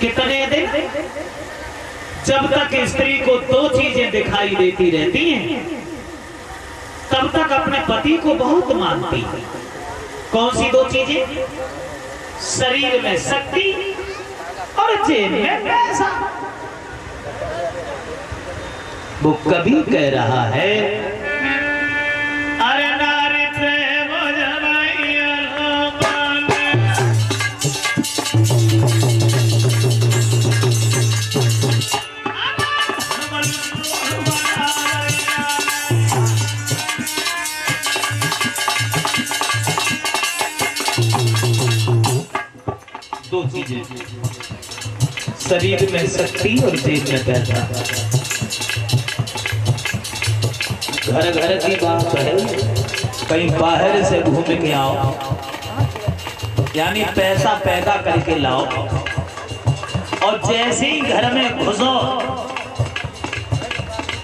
कितने दिन? जब तक स्त्री को दो चीजें दिखाई देती रहती हैं तब तक अपने पति को बहुत मानती है। कौन सी दो चीजें? शरीर में शक्ति और जेब में पैसा। वो कभी कह रहा है अरे नारी प्रेम दो चीजें, शरीर में शक्ति और जेब में पैसा। घर घर की बात है, कहीं बाहर से घूम के आओ, यानी पैसा पैदा करके लाओ, और जैसे ही घर में घुसो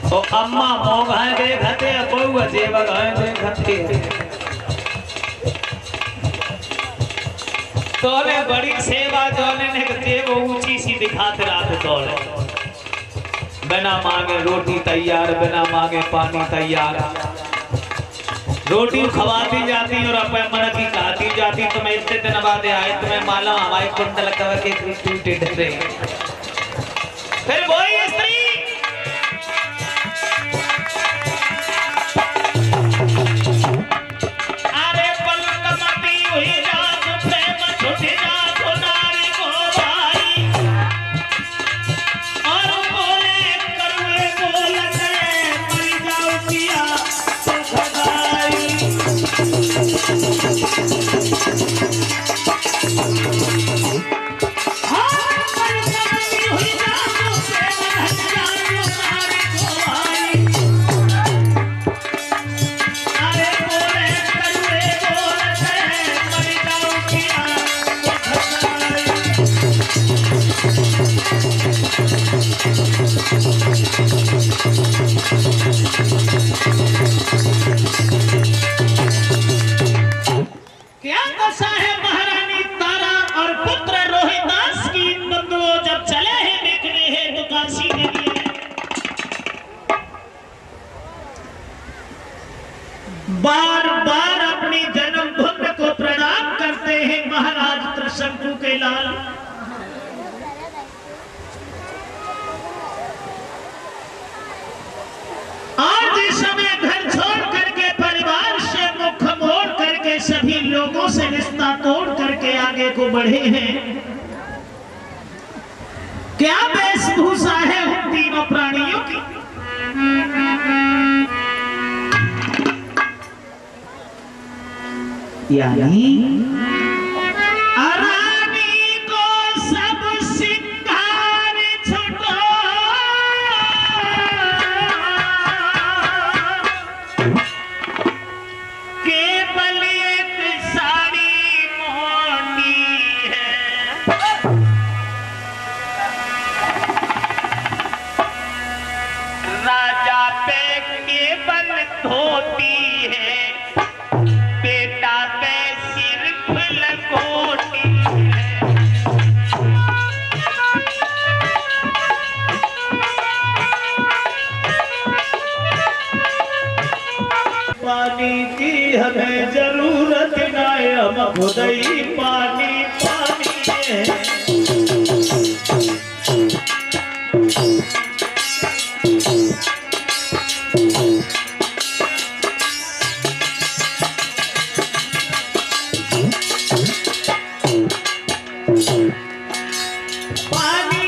तो अम्मा मोगाए देखते बहुआ जेब देखते तोने बड़ी सेवा जोने ने जेब ऊंची सी दिखाते रात तोड़े। बिना मांगे रोटी तैयार, बिना मांगे पानी तैयार। रोटी खवाती जाती और अपने मन की खाती जाती। तुम्हें इतने दिन बाद आए, तुम्हें मालूम हमारे कुंडल कवर के टूटे डरे। फिर वही स्त्री बार बार अपनी जन्मभूमि को प्रणाम करते हैं महाराज त्रिशंकु के लाल। आज इस समय घर छोड़ करके, परिवार से मुख मोड़ करके, सभी लोगों से रिश्ता तोड़ करके आगे को बढ़े हैं। क्या वेशभूषा है उन तीनों प्राणियों की? यानी रानी को सब सिंगार छुटो, केवल एक साड़ी मोटी है। राजा पे केवल धोती है, बेटा पे सिर्फ लंगोटी है। पानी की हमें जरूरत ना है, हम खुद ही पानी पानी है। पानी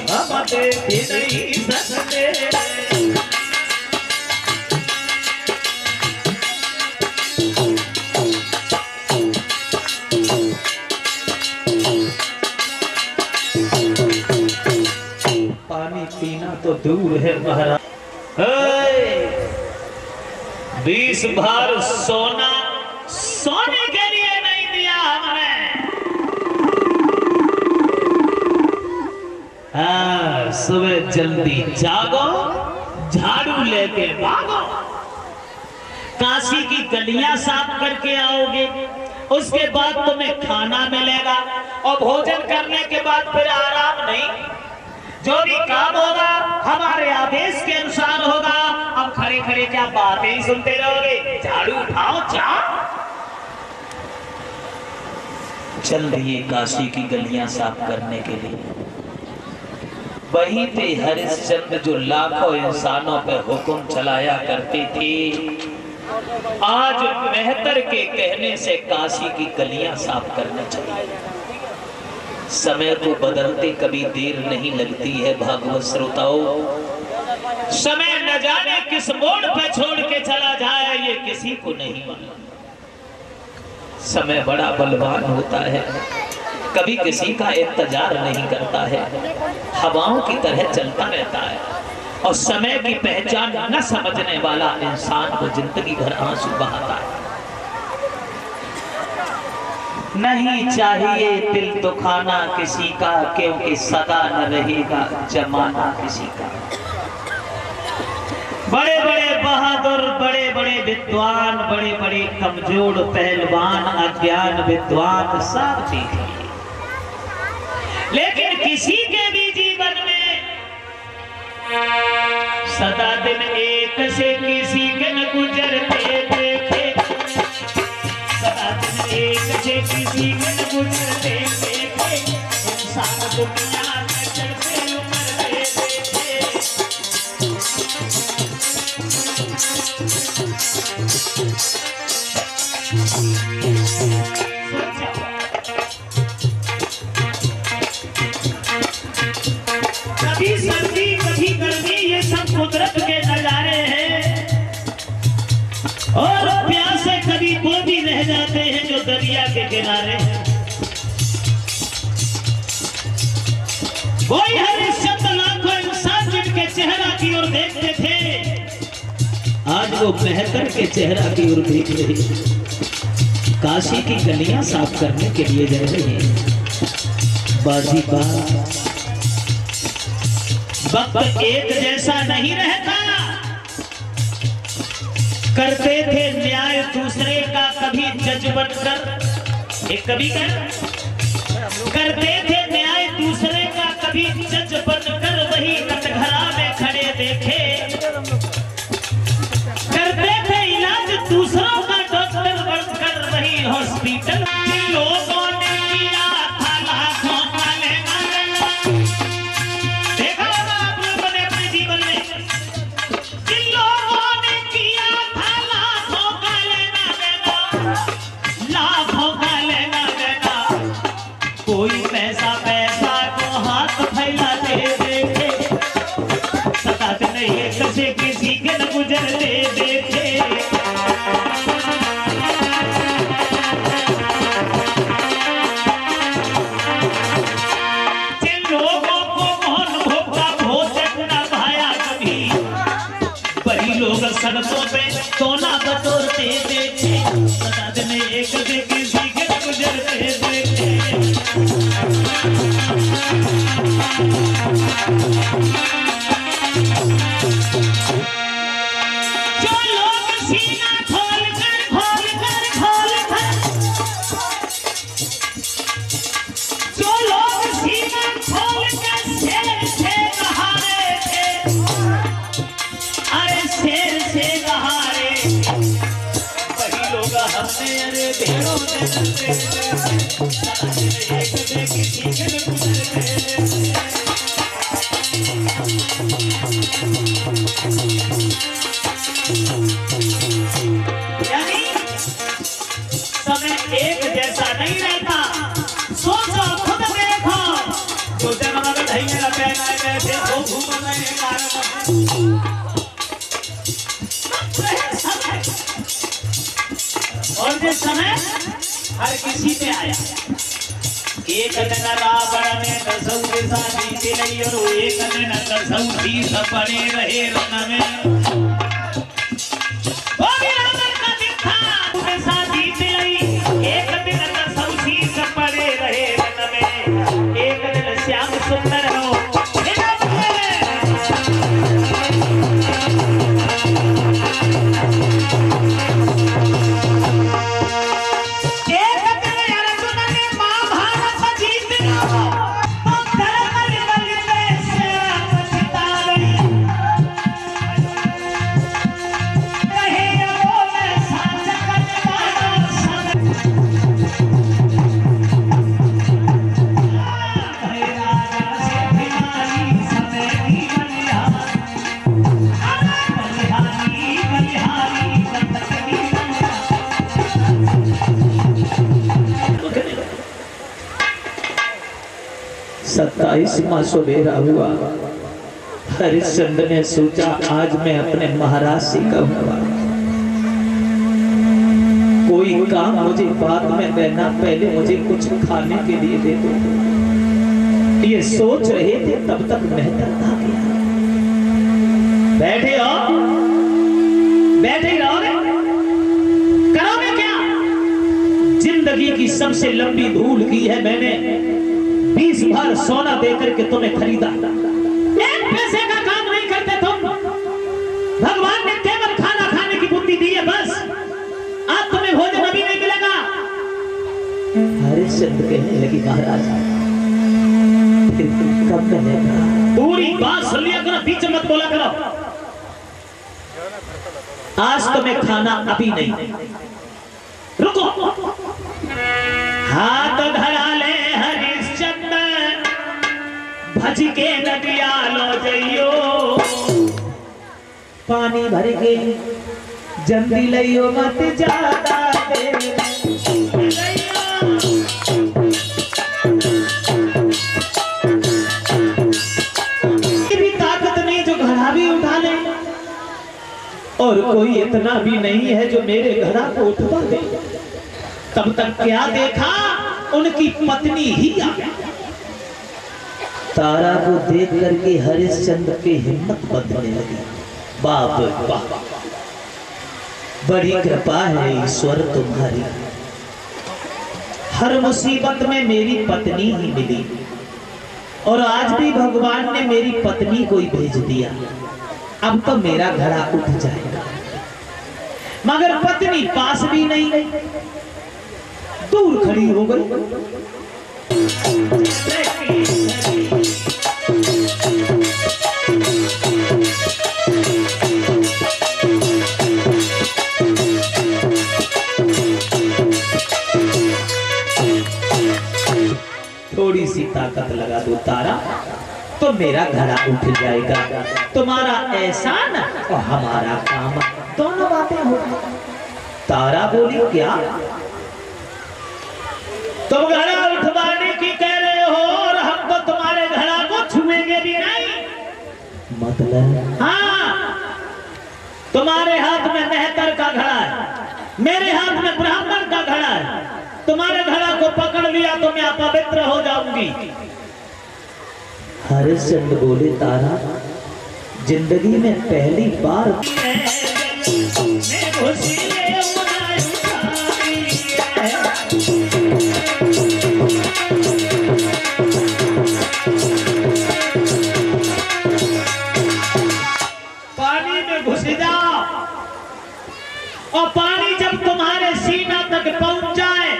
हम देख नहीं सकते। पीना तो दूर है महाराज। 20 भर सोना सोने के लिए नहीं दिया हमने। सुबह जल्दी जागो, झाड़ू लेके भागो, काशी की गलियां साफ करके आओगे, उसके बाद तुम्हें खाना मिलेगा और भोजन करने के बाद फिर आराम नहीं। जो भी काम होगा हमारे आदेश के अनुसार होगा। अब खड़े खड़े क्या बातें ही सुनते रहोगे? झाड़ू उठाओ, जाओ। चल रही है काशी की गलियां साफ करने के लिए। वहीं पे हरिश्चंद्र जो लाखों इंसानों पे हुक्म चलाया करते थे, आज मेहतर के कहने से काशी की गलियां साफ करना चाहिए। समय को बदलते कभी देर नहीं लगती है भागवत श्रोताओं। समय न जाने किस मोड़ पे छोड़ के चला जाए ये किसी को नहीं मालूम। समय बड़ा बलवान होता है, कभी किसी का इंतजार नहीं करता है, हवाओं की तरह चलता रहता है। और समय की पहचान न समझने वाला इंसान को जिंदगी भर आंसू बहाता है। नहीं चाहिए दिल दुखाना किसी का, क्योंकि सदा न रहेगा जमाना किसी का। बड़े बड़े बहादुर, बड़े बड़े विद्वान, बड़े बड़े कमजोर पहलवान, अज्ञान विद्वान सब देख लिए, लेकिन किसी के भी जीवन में सदा दिन एक से किसी के न गुजरते देखे, सदा दिन एक से किसी के न गुजरते देखे, इंसान दुनिया में चलते उमरते देखे। कभी सर्दी कभी गर्मी, ये सब कुदरत के नजारे हैं। और प्यासे कभी वो भी रह जाते हैं जो दरिया के किनारे। कोई हरिश्चंद्र लाखों इंसान जिनके चेहरा की ओर देखते थे, आज वो मेहतर के चेहरा की ओर देख रहे हैं। काशी की गलियां साफ करने के लिए जा रहे हैं। बाजी बात वक्त एक जैसा नहीं रहता। करते थे न्याय दूसरे का कभी जज बनकर, एक कभी करते थे न्याय दूसरे का कभी जज बनकर, वही कटघरा में खड़े देखे। करते थे इलाज दूसरों का डॉक्टर बनकर, वही हॉस्पिटल लोगों ने किया था लाखों का लेना देना। देखा होगा आप लोगों ने अपने जीवन में, जिन लोगों ने किया था लाखों का लेना देना, लाखों का लेना देना, कोई पैसा पैसा को हाथ फैलाते देखे, सदा दिन एक से किसी के न गुजरते देखे। जिन लोगों को मौन भोगा भोजन न भाया कभी, वही लोग सड़कों पे सोना बटोरते देखे, सदा दिन एक से किसी के न गुजरते देखे। जो लोग सीना खोल कर जो लोग सीना खोल कर शेर से नहारे थे, अरे शेर से नहारे, वही लोग हमने अरे भेड़ों से चलते एक से किसी के न गुजरते। यानी समय एक जैसा नहीं रहता। सोचो खुद देखो, जो जन्म में ढाई मेरा पहना गए थे वो घूम रहे कारण। और ये समय हर किसी पे आया। एक दिन रावण ने दसौ दिशा जीत लई और एक दिन दसौ शीश पड़े रहे रण में। वो भी रावण का दिन था, दिशा जीत लई, एक दिन दसौ शीश पड़े रहे रण में। एक दिन श्याम सुंदर हो सत्ताईसवां सवेरा हुआ। हरिश्चंद्र ने सोचा आज मैं अपने महाराज से कहूंगा कोई काम मुझे बाद में देना, पहले मुझे कुछ खाने के लिए दे दो। ये सोच रहे थे तब तक मेहतर आ गया। बैठे हो, बैठे रहोगे, करोगे क्या? जिंदगी की सबसे लंबी धूल की है मैंने, 20 भर सोना देकर के तुम्हें खरीदा, एक पैसे का काम नहीं करते तुम। भगवान ने केवल खाना खाने की बुद्धि दी है, बस आज तुम्हें भोजन अभी नहीं मिलेगा। हरिश्चंद्र कहने लगी महाराज फिर कब मिलेगा? पूरी बात सुन लिया करो, बीच मत बोला करो। आज तुम्हें खाना अभी नहीं, रुको। हाथ धरा ले हरिश्चंद्र, भज के नदिया लो जइयो, पानी भर के जल्दी लियो मत ज्यादा देर। भी ताकत नहीं जो घड़ा भी उठा ले, और कोई इतना भी नहीं है जो मेरे घड़ा को उठवा दे। तब तक क्या देखा, उनकी पत्नी ही आ गई। तारा को देख करके हरिश्चंद्र की हिम्मत बंधने लगी। बाप बाप, बड़ी कृपा है ईश्वर तुम्हारी, हर मुसीबत में मेरी पत्नी ही मिली, और आज भी भगवान ने मेरी पत्नी को ही भेज दिया। अब तो मेरा घड़ा उठ जाएगा। मगर पत्नी पास भी नहीं, दूर खड़ी हो गई। थोड़ी सी ताकत लगा दो तारा, तो मेरा घड़ा उठ जाएगा। तुम्हारा एहसान और हमारा काम, दोनों बातें हो। तारा बोली क्या तुम घड़ा उठवाने की कह रहे हो, और हम तो तुम्हारे घड़ा को छुएंगे भी नहीं। मतलब? हाँ, तुम्हारे हाथ में मेहतर का घड़ा है, मेरे हाथ में ब्राह्मण का घड़ा है। तुम्हारे घड़ा को पकड़ लिया तो मैं अपवित्र हो जाऊंगी। हरिश्चंद्र बोले तारा जिंदगी में पहली बार पानी में घुस जाओ, और पानी जब तुम्हारे सीना तक पहुंच जाए,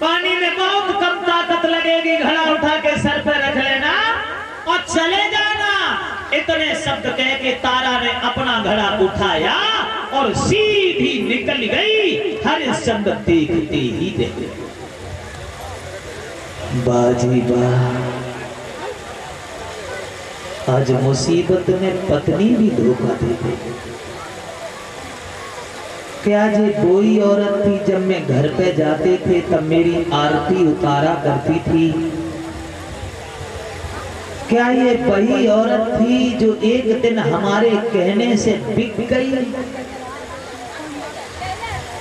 पानी में बहुत कम ताकत लगेगी, घड़ा उठा के सर पे रख लेना और चले जाना। इतने शब्द कह के तारा ने अपना घड़ा उठाया और सीधी निकल गई। हरिश्चंद्र देखते ही देखे, बाजी वाह, आज मुसीबत में पत्नी भी धोखा दे गई। क्या जे कोई औरत थी जब मैं घर पे जाते थे तब मेरी आरती उतारा करती थी? क्या ये वही औरत थी जो एक दिन हमारे कहने से बिक गई?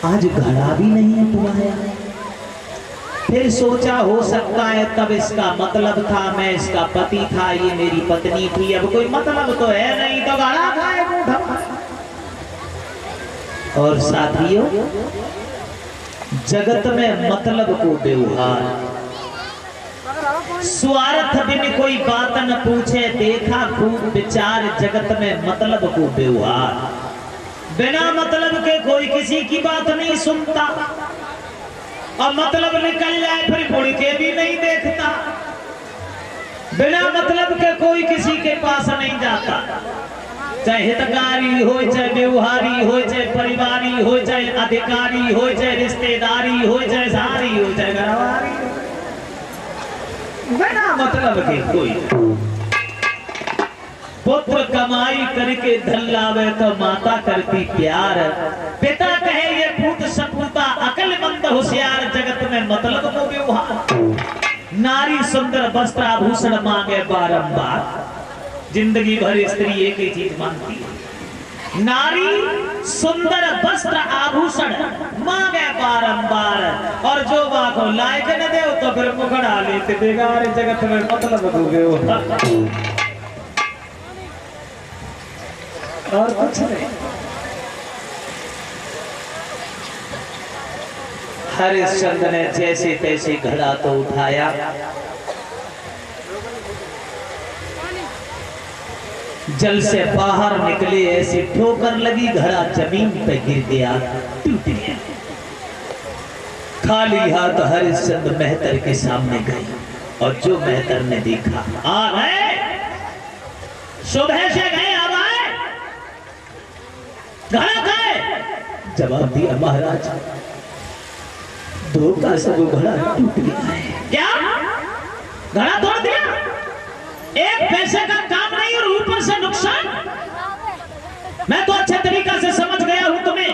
आज घड़ा भी नहीं उठवाया, फिर सोचा हो सकता है तब इसका मतलब था मैं इसका पति था, ये मेरी पत्नी थी, अब कोई मतलब तो है नहीं, तो गाड़ा खाए बूढ़ा। और साथियों, जगत में मतलब को व्यवहार, स्वार्थ बिन कोई बात न पूछे, देखा खूब विचार, जगत में मतलब को व्यवहार। बिना मतलब के कोई किसी की बात नहीं सुनता, और मतलब निकल जाए फिर मुड़ के भी नहीं देखता। बिना मतलब के कोई किसी के पास नहीं जाता, चाहे हितकारी हो, चाहे व्यवहारी हो, चाहे परिवारी हो, चाहे अधिकारी हो, चाहे रिश्तेदारी हो, चाहे सारी हो, चाहे घरवारी हो, बिना मतलब के कोई। पुत्र कमाई करके धन लावे तो माता करती प्यार, पिता कहे ये पूत सपूता, अकलमंद होशियार, जगत में मतलब को व्यवहार। नारी सुंदर वस्त्र आभूषण मांगे बारंबार, जिंदगी भर स्त्री एक ही चीज मांगती है, नारी सुंदर वस्त्र आभूषण मांगे बारंबार, और जो बाको लायक न दे तो फिर मुखड़ा लेते देगा। जगत में मतलब को व्यवहार और कुछ नहीं। हरिश्चंद्र ने जैसे तैसे घड़ा तो उठाया, जल से बाहर निकले, ऐसी ठोकर लगी, घड़ा जमीन पे गिर गया, टूट गया। खाली हाथ हरिश्चंद्र मेहतर के सामने गए, और जो मेहतर ने देखा, आ गए, सुबह से गए, अब आए, घड़ा खाए। जवाब दिया, महाराज धोखा से वो घड़ा टूट गया है। क्या घड़ा तोड़ दिया? एक पैसे का काम नहीं और ऊपर से नुकसान। मैं तो अच्छे तरीका से समझ गया हूं तुम्हें।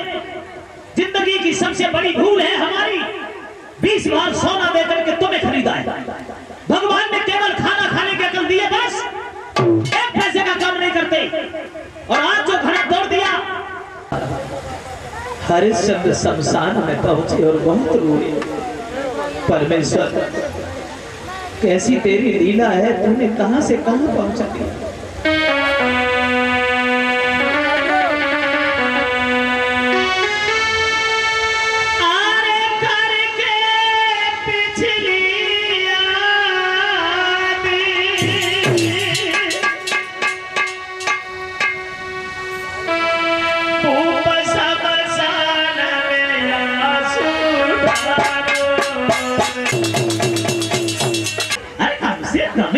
जिंदगी की सबसे बड़ी भूल है हमारी 20 बार सोना देकर के तुम्हें खरीदा है। भगवान ने केवल खाना खाने की अकल दी है, बस एक पैसे का काम नहीं करते। और आज जो घड़ा तोड़ दिया। हरिश्चंद्र शमशान में पहुंचे और बहुत रोए। परमेश्वर, कैसी तेरी लीला है, तूने कहां से कहां पहुंचा दिया।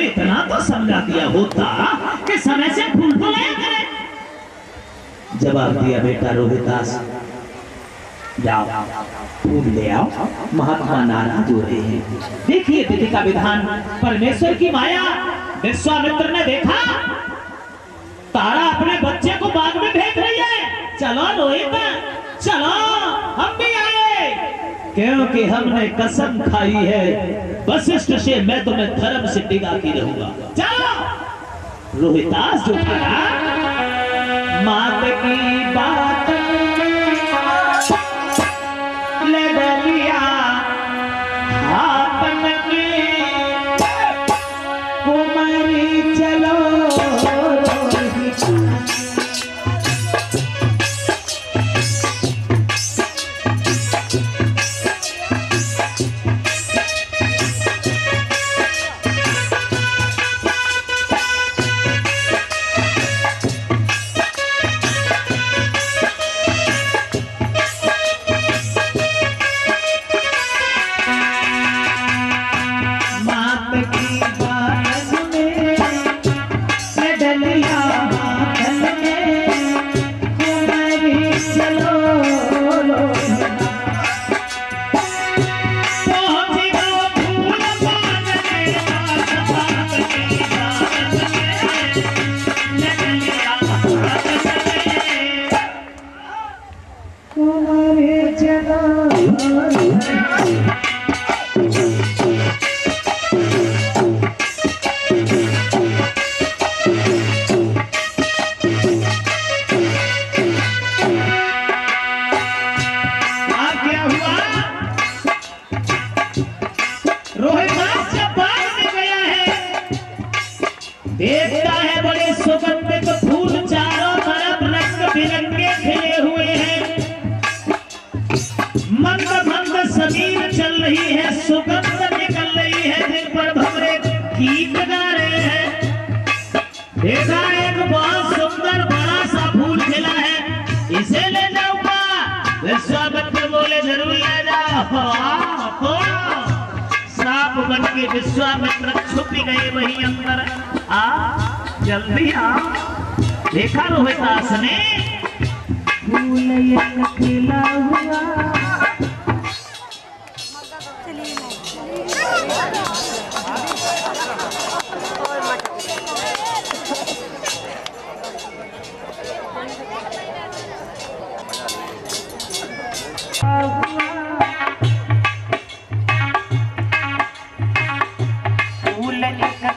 इतना तो समझा दिया होता कि समय से फूल तो लाया करे। जवाब दिया, बेटा रोहिदास, जाओ फूल ले आओ, महात्मा नाराज हो रहे हैं। देखिए विधि का विधान, परमेश्वर की माया। विश्वामित्र ने देखा तारा अपने बच्चे को बाग में भेज रही है, चलो रोहित चलो, हम भी आए, क्योंकि हमने कसम खाई है वशिष्ठ से, मैं तुम्हें धर्म से डिगा के रहूंगा। चलो। रोहिदास जो था, मात की बात ले लिया हाथ में, कुमारी चलो देखता है बड़े सुगंधित फूल चारों तरफ रंग बिरंगे खिले हुए हैं, मंद मंद समीर चल रही है, सुगंध निकल रही है, जिन पर भंवरे गीत गा रहे हैं। देखा एक बहुत सुंदर बड़ा सा फूल खिला है, इसे ले जाऊंगा। विश्वामित्र बोले जरूर ले जाओ। सांप बन के विश्वामित्र छुप गए वहीं अंदर। जल्दी आ। देखा रोहिदास ने फूल खिला हुआ,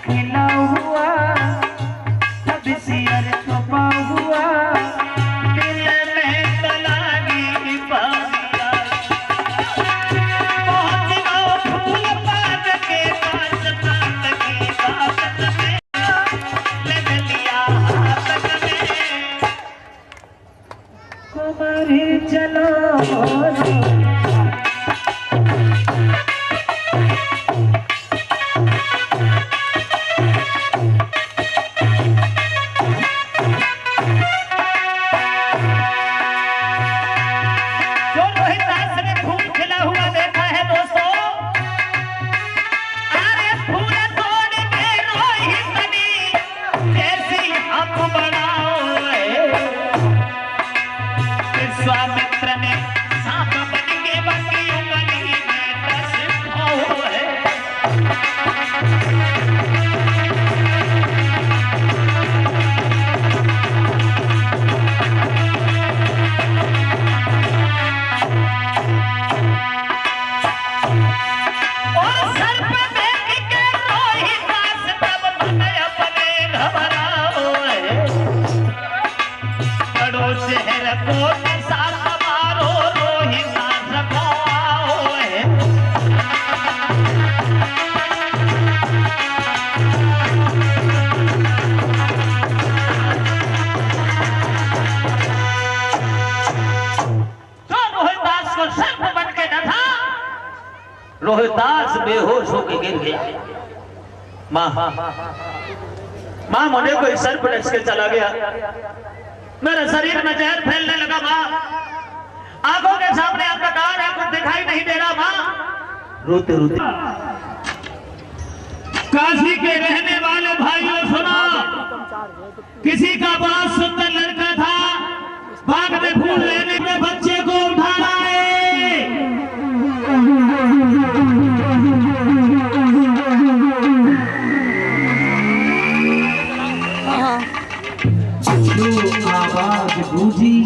खिला हुआ, तब सियर छुपा हुआ, दिल में तलागी बाजिया। पहुंच गओ फूल पात के पास, पात की बात में लग लिया हाथ में, कुमारी चलो। विश्वामित्र ने सांप बन के बंदी उंगली में डस खाओ है। और सर पे देख के रोहिदास तब मन अपने घबराओ है। बड़ो शहर को रोहिदास बेहोश होकर गिर गया। माँ मुझे कोई सर पर के चला गया, मेरे शरीर में जहर फैलने लगा। माँ आंखों के सामने अंधकार है, कुछ दिखाई नहीं दे रहा। माँ रोते रोते काशी के रहने वाले भाइयों सुना, किसी का बड़ा सुंदर लड़का था, बाग में फूल लेने में बच्चे को उठा लाए। आवाज गूंजी,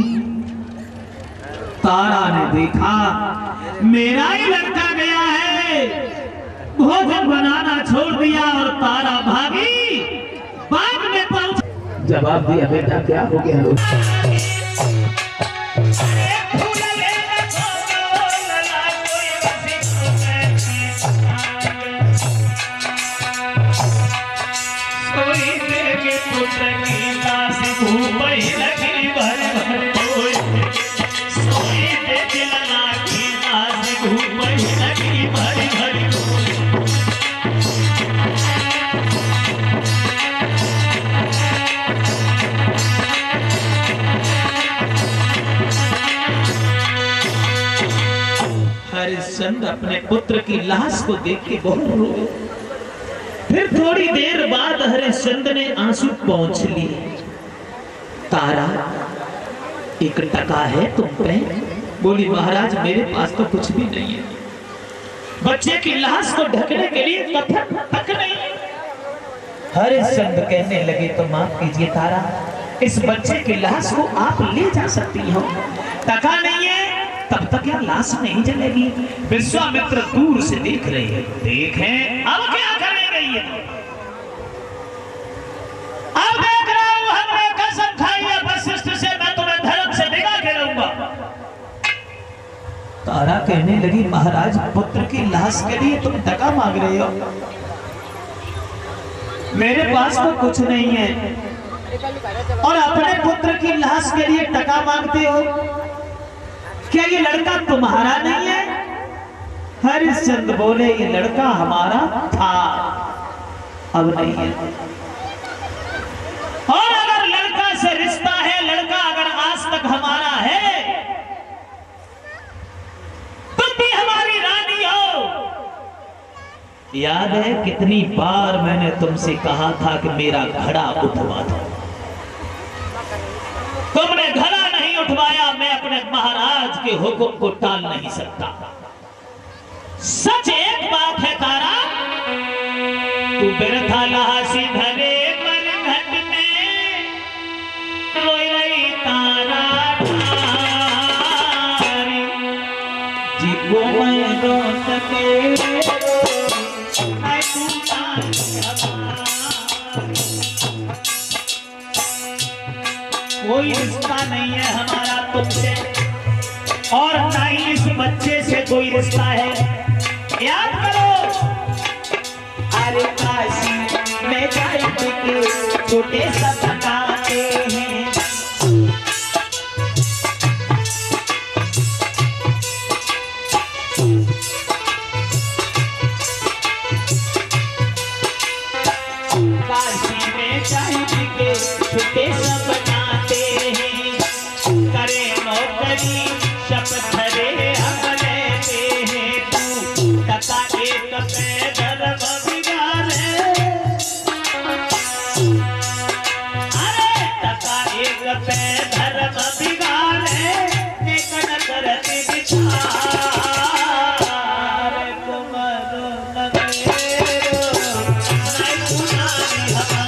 तारा ने देखा मेरा ही लड़का गया है, भोजन बनाना छोड़ दिया और तारा भागी बाग में पहुंच। जवाब दिया बेटा क्या हो गया? हरिश्चंद्र अपने पुत्र की लाश को देख के बहुत रोए। फिर थोड़ी देर बाद हरिश्चंद्र ने आंसू पोंछ लिए। तारा एक टका है तुम पे? बोली महाराज मेरे पास तो कुछ भी नहीं है, बच्चे की लाश को ढकने के लिए कफन तक नहीं। हरिश्चंद्र कहने लगे तो माफ कीजिए तारा, इस बच्चे की लाश को आप ले जा सकती हो, टका नहीं है तब तक यह लाश नहीं जलेगी। विश्वामित्र दूर से देख रहे हैं, देखें अब क्या करने गई है? अब देख रहा हूं हमने कसम खाई है वशिष्ठ से, मैं तुम्हें धर्म से निकाल के रहूंगा। तारा कहने लगी महाराज पुत्र की लाश के लिए तुम टका मांग रहे हो, मेरे पास तो कुछ नहीं है और अपने पुत्र की लाश के लिए टका मांगते हो। क्या ये लड़का तुम्हारा नहीं है? हरिश्चंद्र बोले, ये लड़का हमारा था, अब नहीं है। और अगर लड़का से रिश्ता है, लड़का अगर आज तक हमारा है, तुम भी हमारी रानी हो। याद है कितनी बार मैंने तुमसे कहा था कि मेरा घड़ा उठवा दो, तुमने घड़ा नहीं उठवाया। मैं अपने महाराज के हुक्म को टाल नहीं सकता। सच एक बात है तारा, तू बिरथा लासी धरे मरघट में रोई रही तारा नारी, जी को मैं रो सके मैं तू कोई रिश्ता नहीं है हमारा तुमसे, और ना ही इस बच्चे से कोई रिश्ता है। याद करो, अरे काशी में जाएंगे के छोटे सब बताते हैं, काशी में जाएंगे के छोटे सब बताते हैं, करे नौकरी शपथ रे हम लेते हैं, तू टका एक पे धर्म बिगाड़े, अरे टका एक पे धर्म बिगाड़े, एक करते विचार कुमार नगेरो नहीं सुनाई हमारी।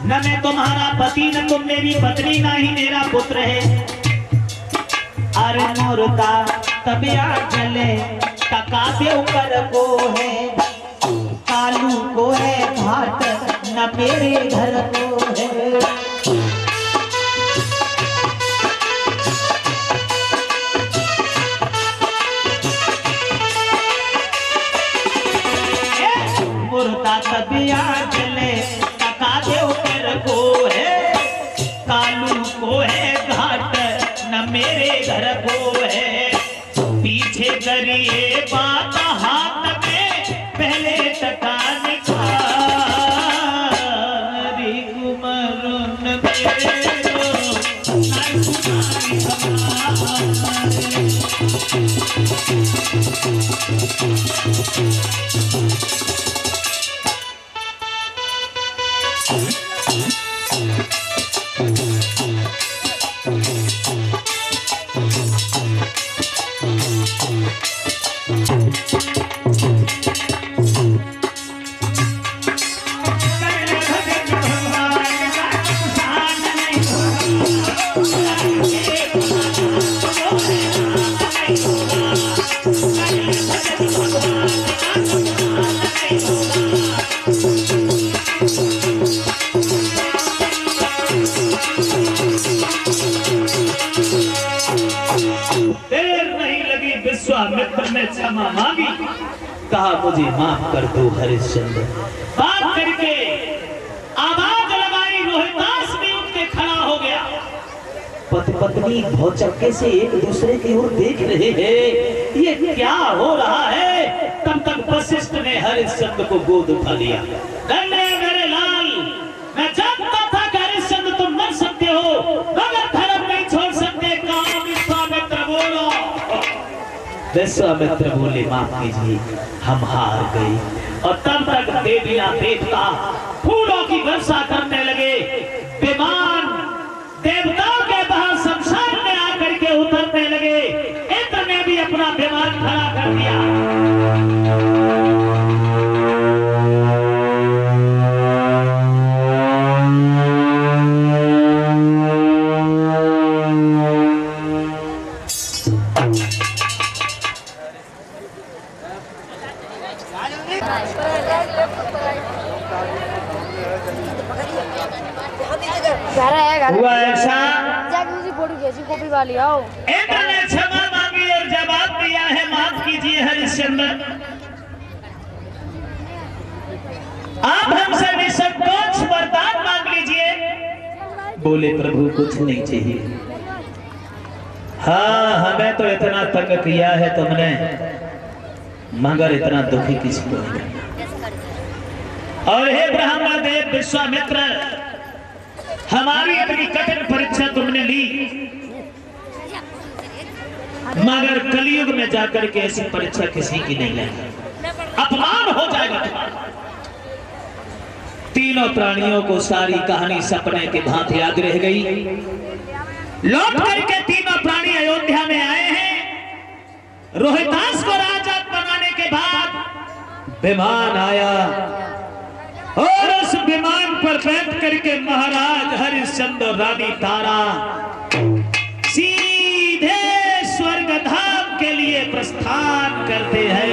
न मैं तुम्हारा पति, न तुम मेरी पत्नी, ना ही मेरा पुत्र है। अरे मोरता तबिया जले टका दे ऊपर को है, कालू को है घाट न मेरे घर को है। मोरता तबिया जले टका दे ऊपर को है, कालू को है घाट न मेरे घर को है। पीछे करिए बात हाथ में पहले टका निकाली कुमरुन मेरो नहीं सुनाई हमारी। विश्वामित्र ने क्षमा मांगी, कहा मुझे माफ कर दो हरिश्चंद्र। बात करके आवाज लगाई, रोहितास भी उठ के खड़ा हो गया। पति पत्नी भौचक्के से एक दूसरे की ओर देख रहे हैं, ये क्या हो रहा है? तब तक वशिष्ठ ने हरिश्चंद्र को गोद उठा लिया। मेरे लाल, मैं जानता था कि हरिश्चंद्र तुम मर सकते हो, मगर धर्म नहीं छोड़ सकते। काम विश्वामित्र बोलो। विश्वामित्र बोले माफ कीजिए, हम हार गए। और तब तक देवियां देवता फूलों की वर्षा करने लगे। विमान देवताओं के बाहर शमशान में आकर के उतरने लगे। इंद्र ने भी अपना विमान खड़ा कर दिया। हुआ ऐसा, कॉपी वाली आओ। इंद्र ने क्षमा मांगी और जवाब दिया है, माफ कीजिए हरिश्चंद्र, आप हमसे निसंकोच वरदान मांग लीजिए। बोले प्रभु कुछ नहीं चाहिए। हाँ, हमें तो इतना तंग किया है तुमने, मगर इतना दुखी किसी को नहीं। और हे ब्रह्मदेव विश्वामित्र, हमारी इतनी कठिन परीक्षा तुमने ली, मगर कलयुग में जाकर के ऐसी परीक्षा किसी की नहीं लेगी, अपमान हो जाएगा तुम्हारा। तीनों प्राणियों को सारी कहानी सपने के भांति याद रह गई। लौट करके तीनों प्राणी अयोध्या में आए हैं। रोहितास को राजा बनाने के बाद विमान आया और उस विमान पर बैठ करके महाराज हरिश्चंद्र रानी तारा सीधे स्वर्गधाम के लिए प्रस्थान करते हैं।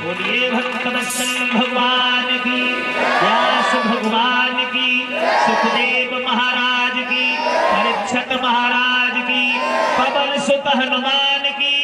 बोलिए भक्तवत्सल भगवान की, व्यास भगवान की, सुखदेव महाराज की, परीक्षित महाराज की, पवन सुत हनुमान की।